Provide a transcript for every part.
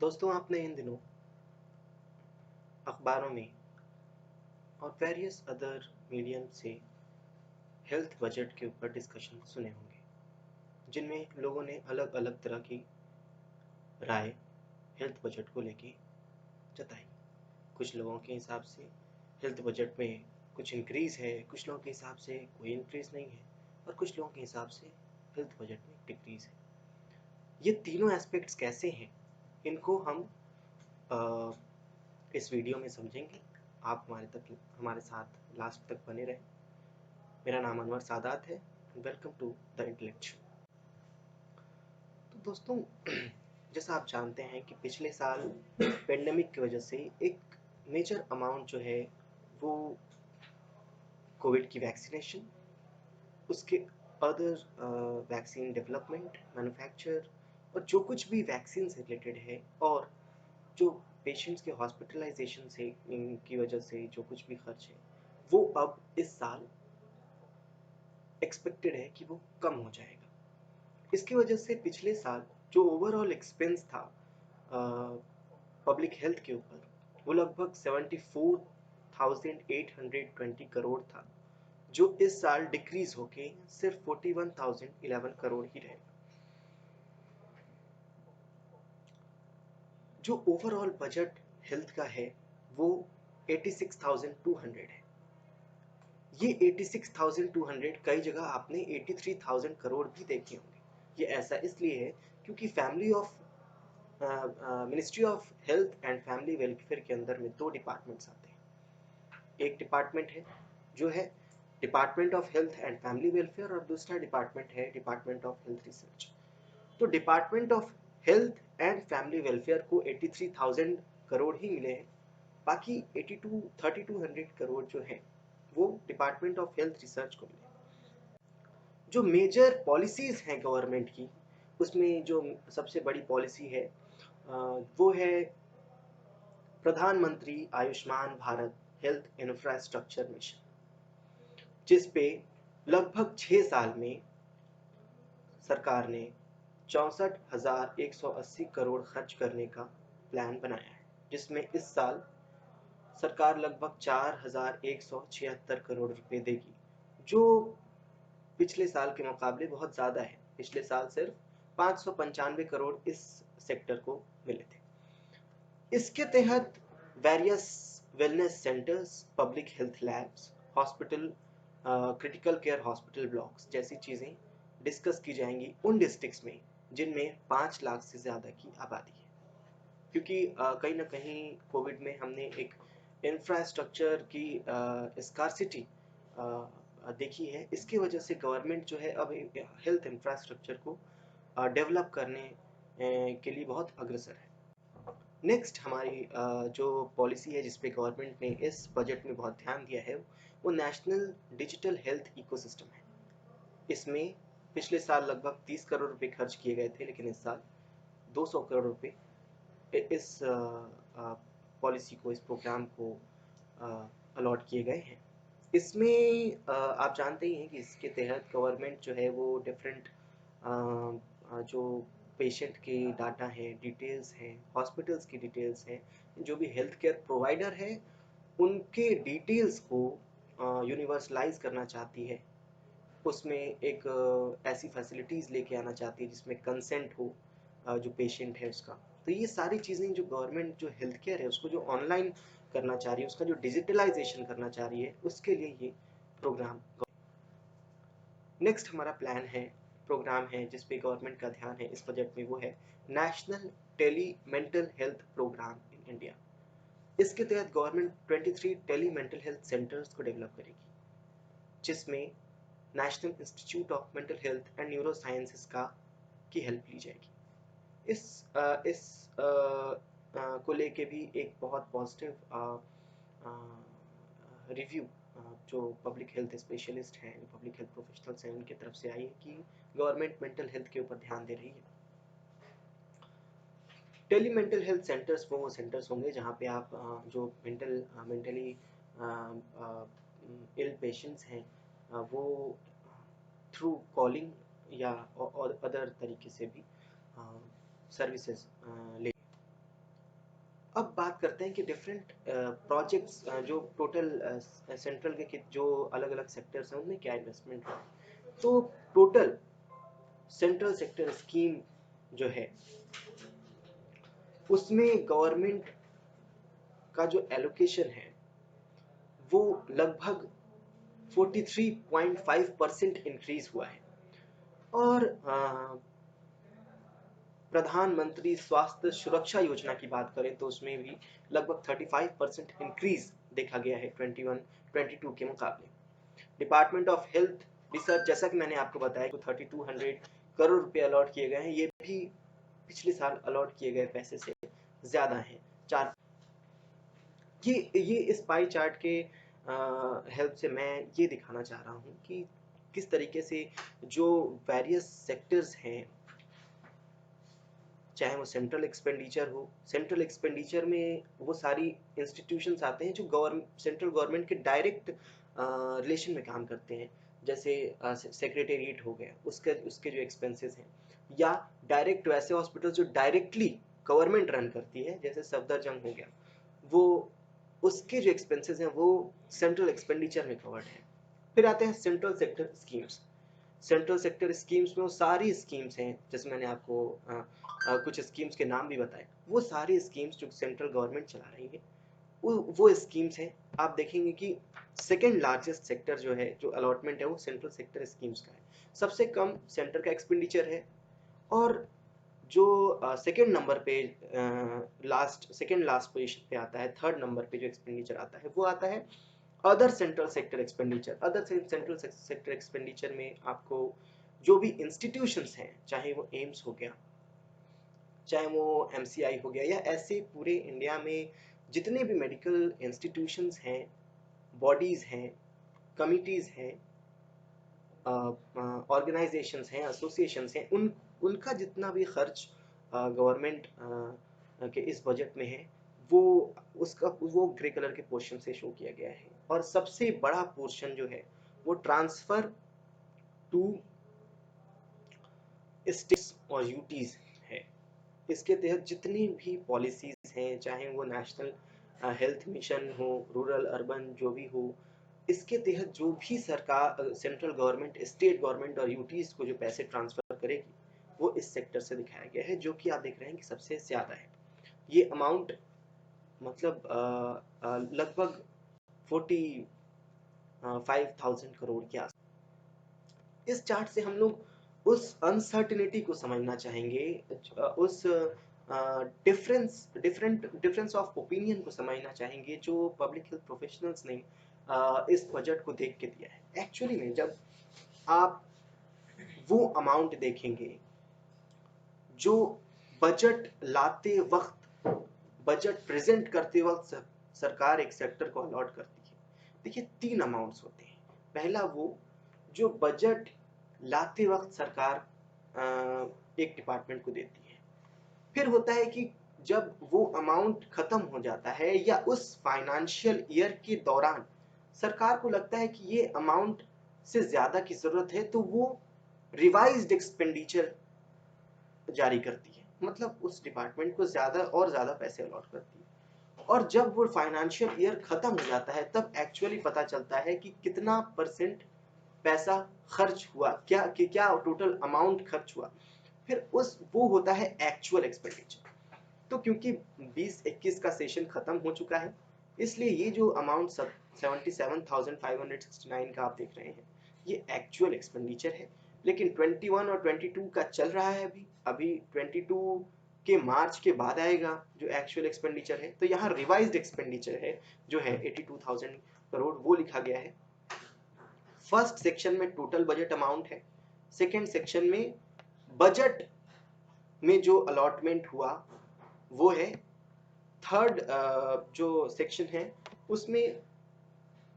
दोस्तों, आपने इन दिनों अखबारों में और वेरियस अदर मीडियम से हेल्थ बजट के ऊपर डिस्कशन सुने होंगे, जिनमें लोगों ने अलग अलग तरह की राय हेल्थ बजट को लेके जताई। कुछ लोगों के हिसाब से हेल्थ बजट में कुछ इंक्रीज़ है, कुछ लोगों के हिसाब से कोई इंक्रीज़ नहीं है और कुछ लोगों के हिसाब से हेल्थ बजट में डिक्रीज़ है। ये तीनों एस्पेक्ट्स कैसे हैं, इनको हम इस वीडियो में समझेंगे। आप हमारे साथ लास्ट तक बने रहें। मेरा नाम अनवर सादात है। Welcome to the intellectual. तो दोस्तों, जैसा आप जानते हैं कि पिछले साल पेंडेमिक की वजह से एक मेजर अमाउंट जो है वो कोविड की वैक्सीनेशन, उसके अदर वैक्सीन डेवलपमेंट, मैन्युफैक्चर और जो कुछ भी वैक्सीन से रिलेटेड है और जो पेशेंट्स के हॉस्पिटलाइजेशन से की वजह से जो कुछ भी खर्च है वो अब इस साल एक्सपेक्टेड है कि वो कम हो जाएगा। इसकी वजह से पिछले साल जो ओवरऑल एक्सपेंस था पब्लिक हेल्थ के ऊपर, वो लगभग 74,820 करोड़ था, जो इस साल डिक्रीज होके सिर्फ 41,011 करोड़ ही रहेगा। जो ओवरऑल बजट हेल्थ का है वो 86,200 है। ये 86,200 कई जगह आपने 83,000 करोड़ भी देखे होंगे। ये ऐसा इसलिए है क्योंकि family of ministry of health and family welfare के अंदर में दो डिपार्टमेंट्स आते हैं। एक डिपार्टमेंट है जो है department of health and family welfare और दूसरा डिपार्टमेंट है डिपार्टमेंट ऑफ हेल्थ रिसर्च। तो department of health and family welfare को 83,000 करोड़ ही मिले हैं। बाकी 32,100 करोड़ जो है वो डिपार्टमेंट ऑफ हेल्थ रिसर्च को मिले। जो मेजर पॉलिसीज हैं गवर्नमेंट की, उसमें जो सबसे बड़ी पॉलिसी है वो है प्रधानमंत्री Ayushman Bharat health infrastructure mission, जिस पे लगभग 6 साल में सरकार ने 64,180 करोड़ खर्च करने का प्लान बनाया है, जिसमें इस साल सरकार लगभग 4,176 करोड़ रुपए देगी, जो पिछले साल के मुकाबले बहुत ज़्यादा है। पिछले साल सिर्फ 595 करोड़ इस सेक्टर को मिले थे। इसके तहत various wellness centres, public health labs, hospital, critical care hospital blocks जैसी चीज़ें डिस्कस की जाएंगी उन डिस्ट्रिक्ट्स में जिनमें 5 लाख से ज़्यादा की आबादी है। क्योंकि कहीं ना कहीं कोविड में हमने एक इंफ्रास्ट्रक्चर की स्कार्सिटी देखी है। इसकी वजह से गवर्नमेंट जो है अब हेल्थ इंफ्रास्ट्रक्चर को डेवलप करने के लिए बहुत अग्रसर है। नेक्स्ट हमारी जो पॉलिसी है जिस पे गवर्नमेंट ने इस बजट में बहुत ध्यान दिया है वो नेशनल डिजिटल हेल्थ इकोसिस्टम है। इसमें पिछले साल लगभग 30 करोड़ रुपए खर्च किए गए थे, लेकिन इस साल 200 करोड़ रुपए इस पॉलिसी को, इस प्रोग्राम को अलॉट किए गए हैं। इसमें आप जानते ही हैं कि इसके तहत गवर्नमेंट जो है वो डिफरेंट जो पेशेंट के डाटा हैं, डिटेल्स हैं, हॉस्पिटल्स की डिटेल्स हैं, जो भी हेल्थ केयर प्रोवाइडर है उनके डिटेल्स को यूनिवर्सलाइज करना चाहती है। उसमें एक ऐसी फैसिलिटीज़ लेके आना चाहती है जिसमें कंसेंट हो जो पेशेंट है उसका। तो ये सारी चीज़ें जो गवर्नमेंट जो हेल्थ केयर है उसको जो ऑनलाइन करना चाह रही है, उसका जो डिजिटलाइजेशन करना चाह रही है, उसके लिए ये प्रोग्राम। नेक्स्ट हमारा प्रोग्राम है जिस पे गवर्नमेंट का ध्यान है इस बजट में, वो है national tele mental health programme in India. इसके तहत government 23 tele mental health centres को डेवलप करेगी, जिसमें national institute of mental health and neuro sciences का की हेल्प ली जाएगी। इस को लेके भी एक बहुत पॉजिटिव रिव्यू जो पब्लिक हेल्थ स्पेशलिस्ट हैं, पब्लिक हेल्थ प्रोफेशनल्स हैं, उनकी तरफ से आई है कि गवर्नमेंट मेंटल हेल्थ के ऊपर ध्यान दे रही है। टेली मेंटल हेल्थ सेंटर्स वो सेंटर्स होंगे जहाँ पे आप जो मेंटली इल पेशेंट्स हैं वो थ्रू कॉलिंग या और अदर तरीके से भी सर्विसेज ले। अब बात करते हैं कि डिफरेंट प्रोजेक्ट्स जो टोटल सेंट्रल के जो अलग अलग सेक्टर्स हैं उनमें क्या इन्वेस्टमेंट हुआ है। तो टोटल सेंट्रल सेक्टर स्कीम जो है उसमें गवर्नमेंट का जो एलोकेशन है वो लगभग 43.5% इंक्रीज हुआ है। और प्रधानमंत्री स्वास्थ्य सुरक्षा योजना की बात करें तो उसमें भी लगभग 35% इंक्रीज देखा गया है 22 के मुकाबले। डिपार्टमेंट ऑफ हेल्थ रिसर्च, जैसा कि मैंने आपको बताया, तो 3200 करोड़ रुपए अलॉट किए गए हैं। ये भी पिछले साल अलॉट किए गए पैसे से ज्यादा है। ये इस पाई चार्ट के हेल्प से मैं ये दिखाना चाह रहा हूँ कि किस तरीके से जो वेरियस सेक्टर्स हैं, चाहे वो सेंट्रल एक्सपेंडिचर हो, सेंट्रल एक्सपेंडिचर में वो सारी इंस्टीट्यूशंस आते हैं जो सेंट्रल गवर्नमेंट के डायरेक्ट रिलेशन में काम करते हैं, जैसे सेक्रेटेरिएट हो गया, उसके जो एक्सपेंसेस हैं, या डायरेक्ट वैसे हॉस्पिटल जो डायरेक्टली गवर्नमेंट रन करती है, जैसे सफदरजंग हो गया, वो उसके जो एक्सपेंसेस हैं वो सेंट्रल एक्सपेंडिचर में कवर्ड है। फिर आते हैं central sector schemes. Central sector schemes में वो सारी स्कीम्स हैं, जैसे मैंने आपको कुछ स्कीम्स के नाम भी बताए, वो सारी स्कीम्स जो सेंट्रल गवर्नमेंट चला रही है वो स्कीम्स हैं। आप देखेंगे कि सेकेंड लार्जेस्ट सेक्टर जो है, जो अलॉटमेंट है, वो सेंट्रल सेक्टर स्कीम्स का है। सबसे कम सेंटर का एक्सपेंडिचर है। और जो सेकेंड नंबर पे सेकेंड लास्ट पोजीशन पे आता है, थर्ड नंबर पे जो एक्सपेंडिचर आता है वो आता है other central sector expenditure. Other central sector expenditure में आपको जो भी इंस्टीट्यूशंस हैं, चाहे वो एम्स हो गया, चाहे वो एमसीआई हो गया, या ऐसे पूरे इंडिया में जितने भी मेडिकल इंस्टीट्यूशंस हैं, बॉडीज हैं, कमिटीज हैं, ऑर्गेनाइजेशंस हैं, एसोसिएशंस हैं, उनका जितना भी खर्च गवर्नमेंट के इस बजट में है वो ग्रे कलर के पोर्शन से शो किया गया है। और सबसे बड़ा पोर्शन जो है वो ट्रांसफर टू स्टेट्स और यूटीज है। इसके तहत जितनी भी पॉलिसीज हैं, चाहे वो नेशनल हेल्थ मिशन हो, रूरल अर्बन जो भी हो, इसके तहत जो भी सरकार, सेंट्रल गवर्नमेंट, स्टेट गवर्नमेंट और यूटीज को जो पैसे ट्रांसफर करेगी वो इस सेक्टर से दिखाया गया है, जो कि आप देख रहे हैं कि सबसे ज्यादा है। ये अमाउंट मतलब लगभग 45,000 करोड़ के आसपास। इस चार्ट से हम लोग उस अनसर्टिनिटी को समझना चाहेंगे, उस डिफरेंस ऑफ ओपिनियन को समझना चाहेंगे जो पब्लिक हेल्थ प्रोफेशनल्स ने इस बजट को देख के दिया है। एक्चुअली में जब आप वो अमाउंट देखेंगे जो बजट लाते वक्त, बजट प्रेजेंट करते वक्त सरकार एक सेक्टर को अलॉट करती है, देखिए 3 अमाउंट्स होते हैं। पहला वो जो बजट लाते वक्त सरकार एक डिपार्टमेंट को देती है। फिर होता है कि जब वो अमाउंट खत्म हो जाता है या उस फाइनेंशियल ईयर के दौरान सरकार को लगता है कि ये अमाउंट से ज्यादा की जरूरत है, तो वो रिवाइज्ड एक्सपेंडिचर जारी करती है, मतलब उस डिपार्टमेंट को ज्यादा और ज्यादा पैसे अलॉट करती है। और जब वो फाइनेंशियल ईयर खत्म हो जाता है तब एक्चुअली पता चलता है कि कितना परसेंट पैसा खर्च हुआ, क्या टोटल अमाउंट खर्च हुआ। फिर वो होता है एक्चुअल एक्सपेंडिचर। तो क्योंकि 20-21 का सेशन खत्म हो चुका है, इसलिए ये जो अमाउंट 77,569 का आप देख रहे हैं ये एक्चुअल एक्सपेंडिचर है। लेकिन 21 और 22 का चल रहा है, अभी 22 के मार्च के बाद आएगा जो एक्चुअल एक्सपेंडिचर है। तो यहाँ रिवाइज्ड एक्सपेंडिचर है जो है 82,000 करोड़, वो लिखा गया है। फर्स्ट सेक्शन में टोटल बजट अमाउंट है, सेकेंड सेक्शन में बजट में जो अलॉटमेंट हुआ वो है, थर्ड जो सेक्शन है उसमें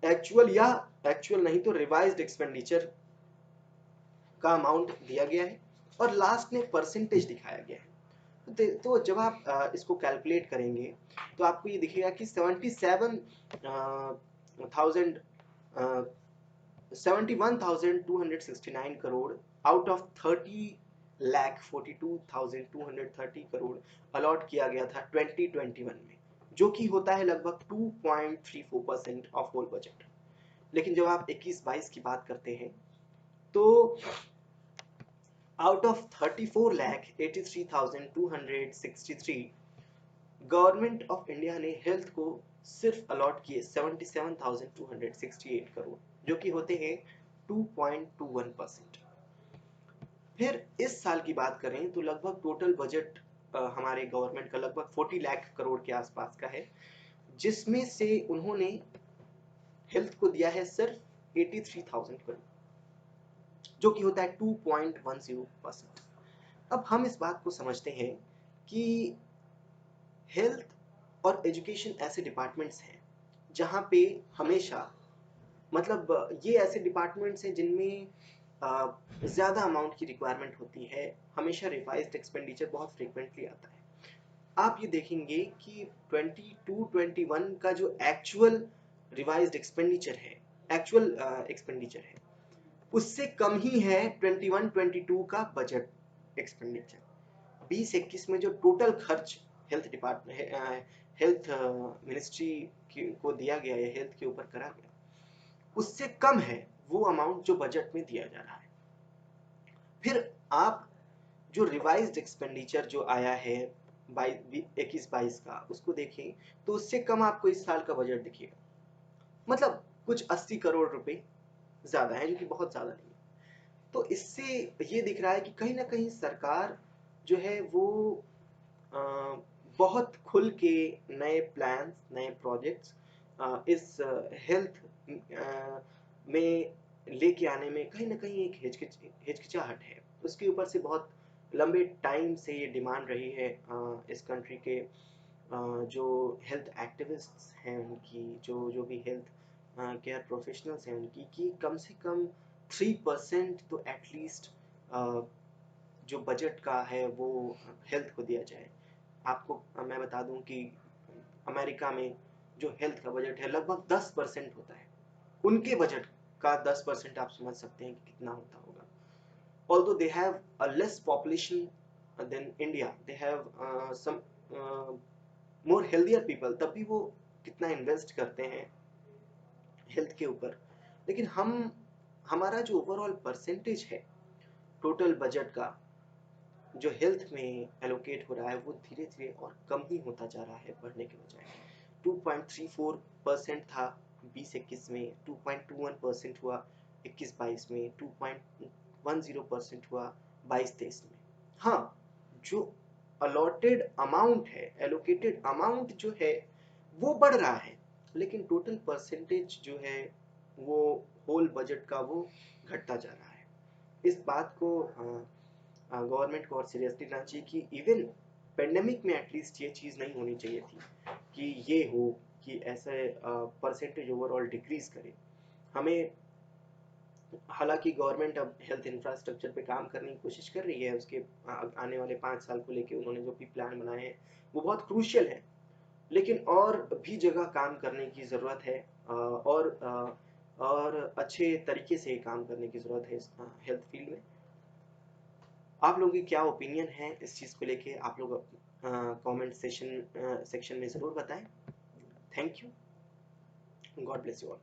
एक्चुअल या एक्चुअल नहीं तो रिवाइज्ड एक्सपेंडिचर का अमाउंट दिया गया है, और लास्ट में परसेंटेज दिखाया गया है। तो जब आप इसको कैलकुलेट करेंगे तो आपको ये दिखेगा कि 71,269 crore out of 30,42,230 crore allot किया गया था 2021 में। जो कि होता है लगभग 2.34% ऑफ होल बजट। लेकिन जब आप 21-22 की बात करते हैं तो out of 34,83,263 government of India ने हेल्थ को सिर्फ अलॉट किए 77,268 करोड़, जो कि होते हैं 2.21%। फिर इस साल की बात करें तो लगभग टोटल बजट हमारे गवर्नमेंट का लगभग 40 लाख करोड़ के आसपास का है, जिसमें से उन्होंने हेल्थ को दिया है सिर्फ 83,000 करोड़, जो कि होता है 2.10%। अब हम इस बात को समझते हैं कि हेल्थ और एजुकेशन ऐसे डिपार्टमेंट्स हैं जहाँ पे हमेशा मतलब ये ऐसे डिपार्टमेंट्स हैं जिनमें ज़्यादा अमाउंट की रिक्वायरमेंट होती है, हमेशा रिवाइज्ड एक्सपेंडिचर बहुत फ्रीक्वेंटली आता है। आप ये देखेंगे कि 22-21 का जो एक्चुअल रिवाइज्ड एक्सपेंडिचर है, एक्चुअल एक्सपेंडिचर है, उससे कम ही है 21-22 का बजट एक्सपेंडिचर। 20-21 में जो टोटल खर्च हेल्थ डिपार्टमेंट हेल्थ मिनिस्ट्री को दिया गया है, हेल्थ के ऊपर करा गया, उससे कम है वो अमाउंट जो बजट में दिया जा रहा है। फिर आप जो रिवाइज्ड एक्सपेंडिचर जो आया है 21-22 का, उसको देखें तो उससे कम आपको इस साल का बजट दिखेगा, मतलब कुछ 80 करोड़ रुपए ज्यादा है, जो कि बहुत ज्यादा नहीं है। तो इससे ये दिख रहा है कि कहीं ना कहीं सरकार जो है वो बहुत खुल के नए प्लान्स, नए प्रोजेक्ट्स इस हेल्थ में लेके आने में कहीं ना कहीं एक हिचकिचाहट है। उसके ऊपर से बहुत लंबे टाइम से ये डिमांड रही है इस कंट्री के जो हेल्थ एक्टिविस्ट्स हैं उनकी, जो भी हेल्थ केयर प्रोफेशनल्स हैं उनकी, कि कम से कम 3% तो एटलीस्ट जो बजट का है वो हेल्थ को दिया जाए। आपको मैं बता दूं कि अमेरिका में जो हेल्थ का बजट है लगभग 10% होता है। उनके बजट का 10% आप समझ सकते हैं कि कितना होता होगा। Although they have a less population than India, they have some more healthier people, तब भी वो कितना इन्वेस्ट करते हैं हेल्थ के ऊपर। लेकिन हमारा जो ओवरऑल परसेंटेज है टोटल बजट का जो हेल्थ में एलोकेट हो रहा है, वो धीरे धीरे और कम ही होता जा रहा है बढ़ने के बजाय। 2.34% था 20-21 में, 2.21% हुआ 21-22 में, 2.10% हुआ 22-23 में। हाँ, जो अलॉटेड अमाउंट है, एलोकेटेड अमाउंट जो है वो बढ़ रहा है, लेकिन टोटल परसेंटेज जो है वो होल बजट का वो घटता जा रहा है। इस बात को गवर्नमेंट को और सीरियसली लेना चाहिए कि इवन पेंडेमिक में एटलीस्ट ये चीज़ नहीं होनी चाहिए थी कि ये हो कि ऐसे परसेंटेज ओवरऑल डिक्रीज करे। हमें हालांकि गवर्नमेंट अब हेल्थ इंफ्रास्ट्रक्चर पे काम करने की कोशिश कर रही है, उसके आने वाले 5 साल को लेके उन्होंने जो भी प्लान बनाए हैं वो बहुत क्रूशियल है, लेकिन और भी जगह काम करने की ज़रूरत है और अच्छे तरीके से काम करने की ज़रूरत है इस हेल्थ फील्ड में। आप लोगों की क्या ओपिनियन है इस चीज़ को लेके, आप लोग कमेंट सेक्शन में ज़रूर बताएं। Thank you, God bless you all.